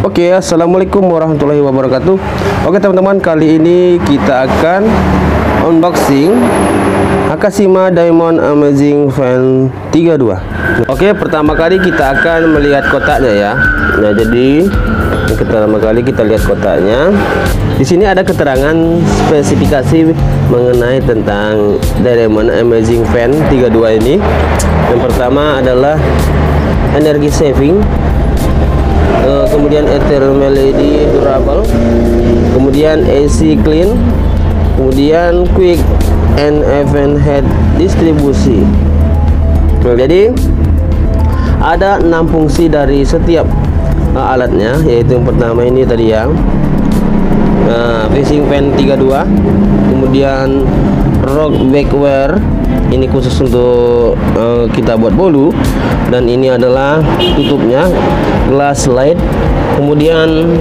Oke, assalamualaikum warahmatullahi wabarakatuh. Oke teman-teman, kali ini kita akan unboxing Akashima Diamond Amazing Fan 32. Oke, pertama kali kita akan melihat kotaknya ya. Nah, jadi pertama kali kita lihat kotaknya. Di sini ada keterangan spesifikasi mengenai tentang Diamond Amazing Fan 32 ini. Yang pertama adalah energy saving, kemudian ether melody durable, kemudian AC clean, kemudian quick and even head distribusi. Nah, jadi ada 6 fungsi dari setiap alatnya, yaitu yang pertama ini tadi yang facing fan 32, kemudian rock backwear, ini khusus untuk kita buat bolu, dan ini adalah tutupnya glass slide, kemudian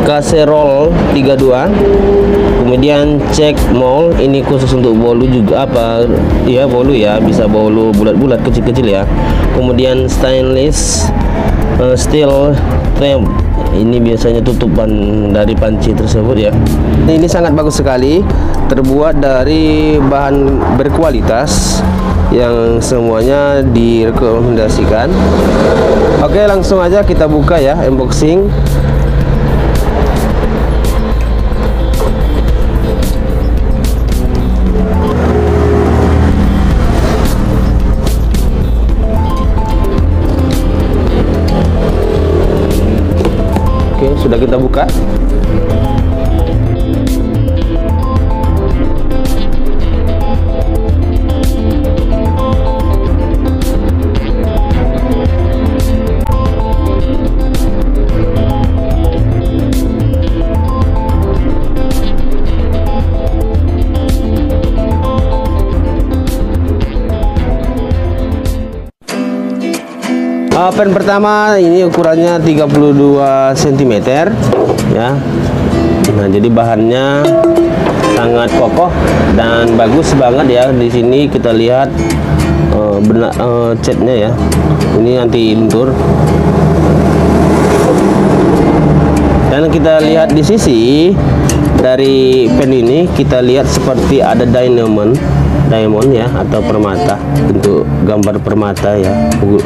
casserole 32, kemudian check mold, ini khusus untuk bolu juga, apa ya, bolu ya, bisa bolu bulat-bulat kecil-kecil ya. Kemudian stainless steel tube, ini biasanya tutupan dari panci tersebut ya. Ini sangat bagus sekali, terbuat dari bahan berkualitas yang semuanya direkomendasikan. Oke, langsung aja kita buka ya, unboxing. Oke, sudah kita buka. Pen pertama ini ukurannya 32 cm ya. Nah, jadi bahannya sangat kokoh dan bagus banget ya. Di sini kita lihat catnya ya, ini anti luntur. Dan kita lihat di sisi dari pen ini, kita lihat seperti ada diamond ya, atau permata, bentuk gambar permata ya,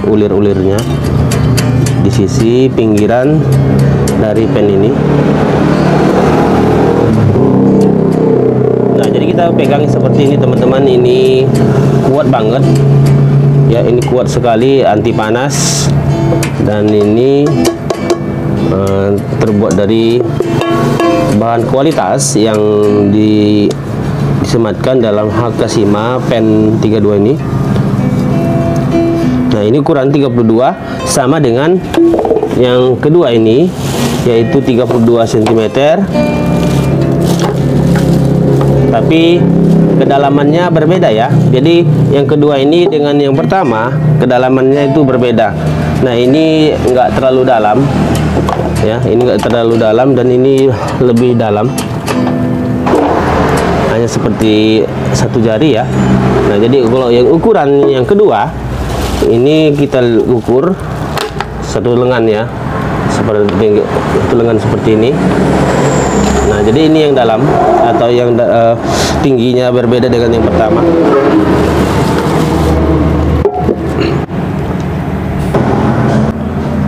ulir-ulirnya di sisi pinggiran dari pen ini. Nah, jadi kita pegang seperti ini teman-teman, ini kuat banget ya, ini kuat sekali, anti panas, dan ini terbuat dari bahan kualitas yang disematkan dalam Akashima Pen 32 ini. Nah, ini ukuran 32, sama dengan yang kedua ini, yaitu 32 cm, tapi kedalamannya berbeda ya. Jadi yang kedua ini dengan yang pertama, kedalamannya itu berbeda. Nah, ini enggak terlalu dalam ya, ini enggak terlalu dalam, dan ini lebih dalam, hanya seperti satu jari ya. Nah, jadi kalau yang ukuran yang kedua ini kita ukur satu lengan ya, seperti satu lengan seperti ini. Nah, jadi ini yang dalam, atau yang tingginya berbeda dengan yang pertama.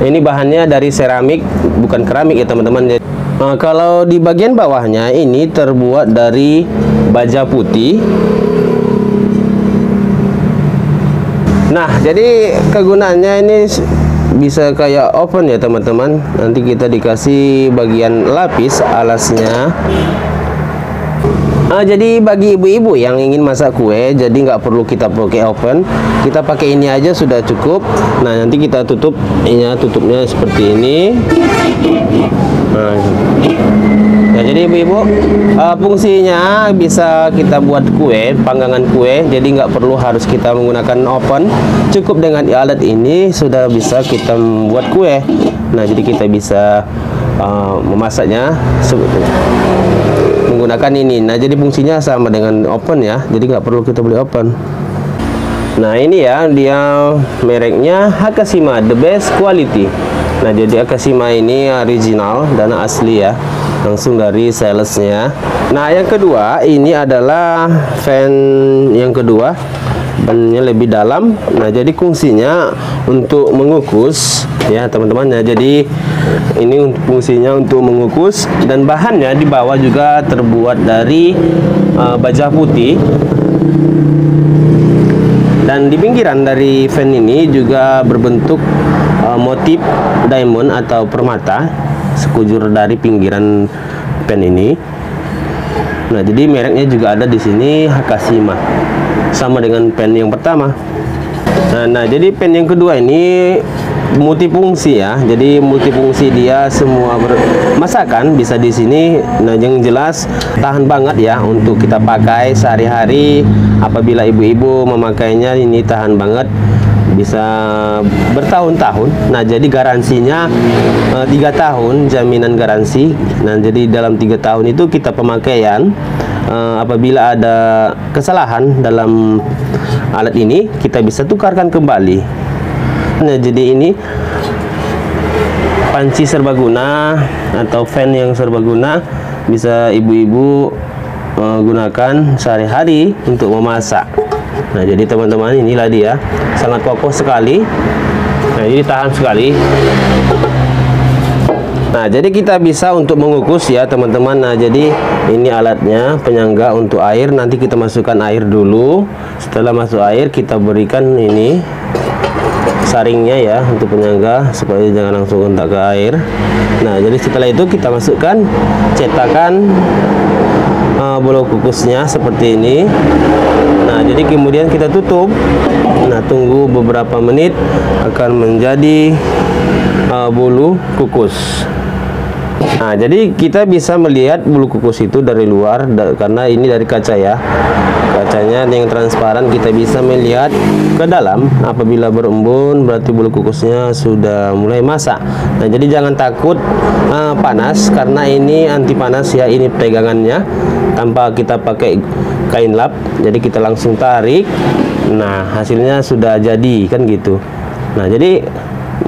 Ini bahannya dari seramik, bukan keramik ya teman-teman. Nah, kalau di bagian bawahnya ini terbuat dari baja putih. Nah, jadi kegunaannya ini bisa kayak oven ya teman-teman. Nanti kita dikasih bagian lapis alasnya. Jadi bagi ibu-ibu yang ingin masak kue, jadi nggak perlu kita pakai oven, kita pakai ini aja sudah cukup. Nah, nanti kita tutup, ini tutupnya seperti ini. Nah, jadi ibu-ibu, fungsinya bisa kita buat kue, panggangan kue, jadi nggak perlu harus kita menggunakan oven. Cukup dengan alat ini sudah bisa kita membuat kue. Nah, jadi kita bisa memasaknya menggunakan ini. Nah, jadi fungsinya sama dengan oven ya, jadi nggak perlu kita beli oven. Nah, ini ya, dia mereknya Akashima, the best quality. Nah, jadi Akashima ini original dan asli ya, langsung dari salesnya. Nah, yang kedua ini adalah fan yang kedua, bannya lebih dalam. Nah, jadi fungsinya untuk mengukus ya teman-teman ya. Jadi ini fungsinya untuk mengukus, dan bahannya di bawah juga terbuat dari baja putih. Dan di pinggiran dari fan ini juga berbentuk motif diamond atau permata sekujur dari pinggiran pen ini. Nah, jadi mereknya juga ada di sini, Akashima, sama dengan pen yang pertama. Nah, jadi pen yang kedua ini multifungsi ya. Jadi multifungsi, dia semua masakan bisa di sini. Nah, yang jelas tahan banget ya untuk kita pakai sehari-hari. Apabila ibu-ibu memakainya, ini tahan banget, bisa bertahun-tahun. Nah, jadi garansinya 3 tahun jaminan garansi. Nah, jadi dalam 3 tahun itu kita pemakaian, apabila ada kesalahan dalam alat ini, kita bisa tukarkan kembali. Nah, jadi ini panci serbaguna atau fan yang serbaguna, bisa ibu-ibu gunakan sehari-hari untuk memasak. Nah, jadi teman-teman, inilah dia, sangat kokoh sekali. Nah, ini tahan sekali. Nah, jadi kita bisa untuk mengukus ya teman-teman. Nah, jadi ini alatnya, penyangga untuk air. Nanti kita masukkan air dulu. Setelah masuk air, kita berikan ini saringnya ya untuk penyangga, supaya jangan langsung kontak ke air. Nah, jadi setelah itu kita masukkan cetakan bolu kukusnya seperti ini. Nah, jadi kemudian kita tutup. Nah, tunggu beberapa menit, akan menjadi bolu kukus. Nah, jadi kita bisa melihat bulu kukus itu dari luar, karena ini dari kaca ya. Kacanya yang transparan, kita bisa melihat ke dalam. Apabila berembun, berarti bulu kukusnya sudah mulai masak. Nah, jadi jangan takut panas, karena ini anti panas ya. Ini pegangannya tanpa kita pakai kain lap. Jadi kita langsung tarik. Nah, hasilnya sudah jadi kan gitu. Nah, jadi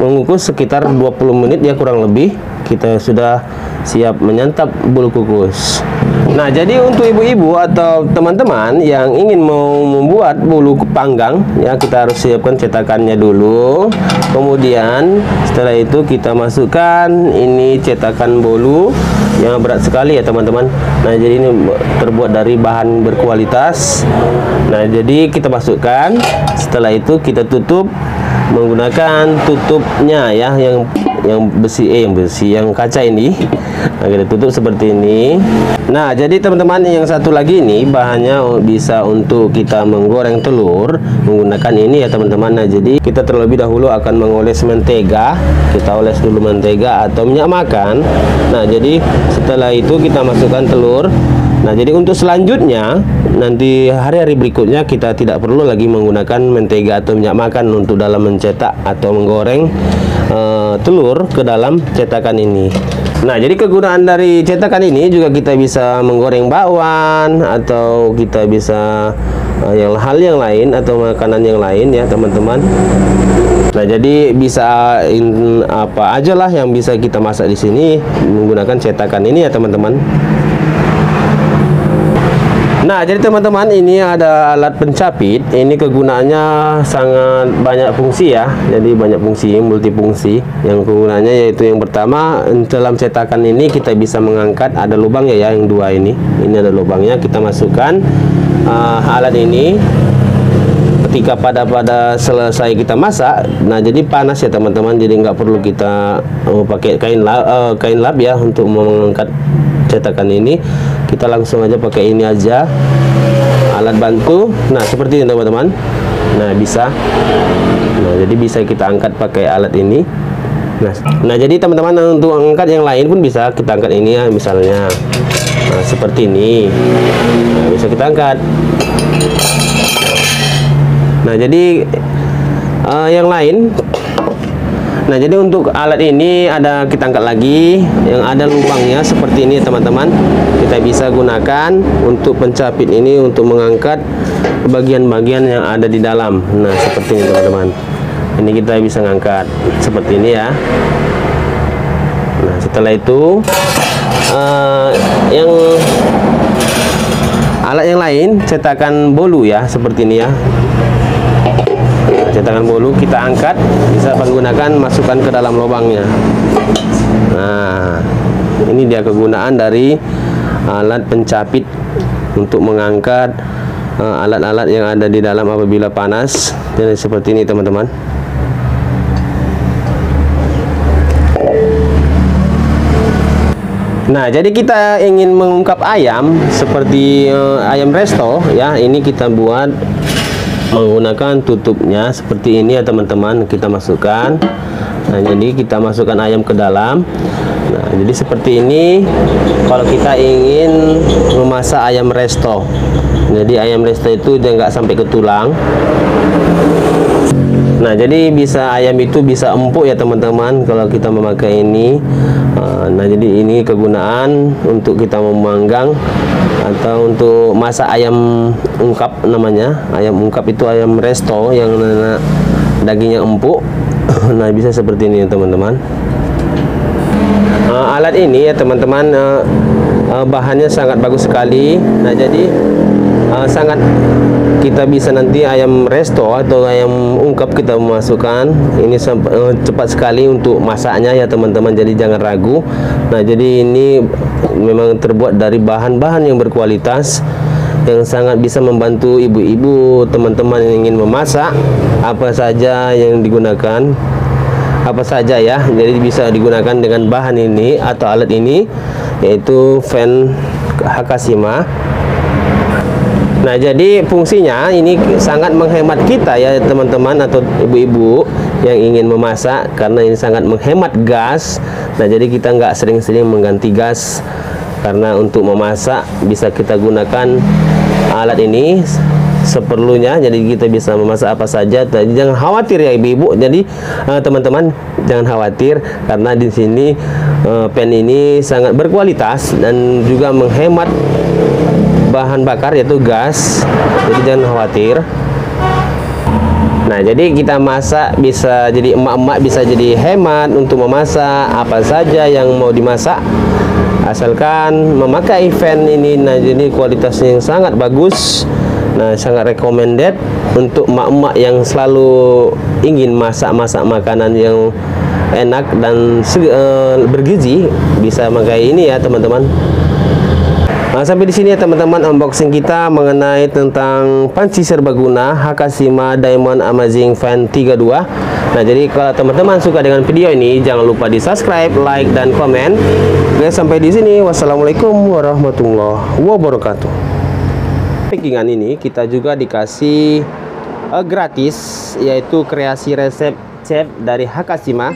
mengukus sekitar 20 menit ya kurang lebih, kita sudah siap menyantap bulu kukus. Nah, jadi untuk ibu-ibu atau teman-teman yang ingin mau membuat bulu panggang ya, kita harus siapkan cetakannya dulu. Kemudian setelah itu kita masukkan ini cetakan bolu yang berat sekali ya teman-teman. Nah, jadi ini terbuat dari bahan berkualitas. Nah, jadi kita masukkan. Setelah itu kita tutup menggunakan tutupnya ya, yang besi yang kaca ini. Nah, kita tutup seperti ini. Nah, jadi teman-teman, yang satu lagi ini bahannya bisa untuk kita menggoreng telur menggunakan ini ya teman-teman. Nah, jadi kita terlebih dahulu akan mengoles mentega. Kita oles dulu mentega atau minyak makan. Nah, jadi setelah itu kita masukkan telur. Nah, jadi untuk selanjutnya nanti hari-hari berikutnya kita tidak perlu lagi menggunakan mentega atau minyak makan untuk dalam mencetak atau menggoreng telur ke dalam cetakan ini. Nah, jadi kegunaan dari cetakan ini juga kita bisa menggoreng bakwan, atau kita bisa hal yang lain atau makanan yang lain ya teman-teman. Nah, jadi bisa apa aja lah yang bisa kita masak di sini menggunakan cetakan ini ya teman-teman. Nah, jadi teman-teman, ini ada alat pencapit. Ini kegunaannya sangat banyak fungsi ya. Jadi banyak fungsi, multifungsi. Yang kegunaannya yaitu yang pertama, dalam cetakan ini kita bisa mengangkat, ada lubangnya ya, yang dua ini. Ini ada lubangnya, kita masukkan alat ini. Ketika pada selesai kita masak, nah jadi panas ya teman-teman. Jadi nggak perlu kita pakai kain lap ya untuk mengangkat cetakan ini. Kita langsung aja pakai ini aja, alat bantu. Nah, seperti ini teman-teman. Nah, bisa. Nah, jadi bisa kita angkat pakai alat ini. Nah, jadi teman-teman, untuk angkat yang lain pun bisa kita angkat ini ya, misalnya. Nah, seperti ini. Nah, bisa kita angkat. Nah, jadi yang lain. Nah, jadi untuk alat ini ada, kita angkat lagi yang ada lubangnya seperti ini teman-teman. Kita bisa gunakan untuk pencapit ini untuk mengangkat bagian-bagian yang ada di dalam. Nah, seperti ini teman-teman. Ini kita bisa ngangkat seperti ini ya. Nah, setelah itu yang alat yang lain, cetakan bolu ya, seperti ini ya. Nah, cetakan bolu kita angkat, bisa menggunakan masukkan ke dalam lubangnya. Nah, ini dia kegunaan dari alat pencapit untuk mengangkat alat-alat yang ada di dalam apabila panas. Jadi seperti ini teman-teman. Nah, jadi kita ingin mengungkap ayam seperti ayam resto ya. Ini kita buat menggunakan tutupnya seperti ini ya teman-teman. Kita masukkan. Nah, jadi kita masukkan ayam ke dalam. Nah, jadi seperti ini kalau kita ingin memasak ayam resto. Jadi ayam resto itu dia nggak sampai ke tulang. Nah, jadi ayam itu bisa empuk ya teman-teman kalau kita memakai ini. Nah, jadi ini kegunaan untuk kita memanggang atau untuk masak ayam ungkap namanya. Ayam ungkap itu ayam resto yang dagingnya empuk. Nah, bisa seperti ini ya teman-teman. Alat ini ya teman-teman, bahannya sangat bagus sekali. Nah, jadi sangat kita bisa nanti ayam resto atau ayam ungkap kita memasukkan ini cepat sekali untuk masaknya ya teman-teman, jadi jangan ragu. Nah, jadi ini memang terbuat dari bahan-bahan yang berkualitas yang sangat bisa membantu ibu-ibu teman-teman yang ingin memasak apa saja yang digunakan, apa saja ya. Jadi bisa digunakan dengan bahan ini atau alat ini, yaitu fan Hakashima. Nah, jadi fungsinya ini sangat menghemat kita ya teman-teman atau ibu-ibu yang ingin memasak, karena ini sangat menghemat gas. Nah, jadi kita nggak sering-sering mengganti gas, karena untuk memasak bisa kita gunakan alat ini seperlunya. Jadi kita bisa memasak apa saja. Jadi jangan khawatir ya ibu-ibu. Jadi teman-teman jangan khawatir, karena di sini pan ini sangat berkualitas dan juga menghemat bahan bakar yaitu gas. Jadi jangan khawatir. Nah, jadi kita masak bisa jadi emak-emak bisa jadi hemat untuk memasak apa saja yang mau dimasak, asalkan memakai fan ini. Nah, jadi kualitasnya yang sangat bagus. Nah, sangat recommended untuk emak-emak yang selalu ingin masak-masak makanan yang enak dan bergizi, bisa pakai ini ya teman-teman. Nah, sampai di sini ya teman-teman unboxing kita mengenai tentang panci serbaguna Hakashima Diamond Amazing Fan 32. Nah, jadi kalau teman-teman suka dengan video ini, jangan lupa di subscribe, like, dan komen. Oke, sampai di sini. Wassalamualaikum warahmatullahi wabarakatuh. Packingan ini kita juga dikasih gratis, yaitu kreasi resep chef dari Hakashima.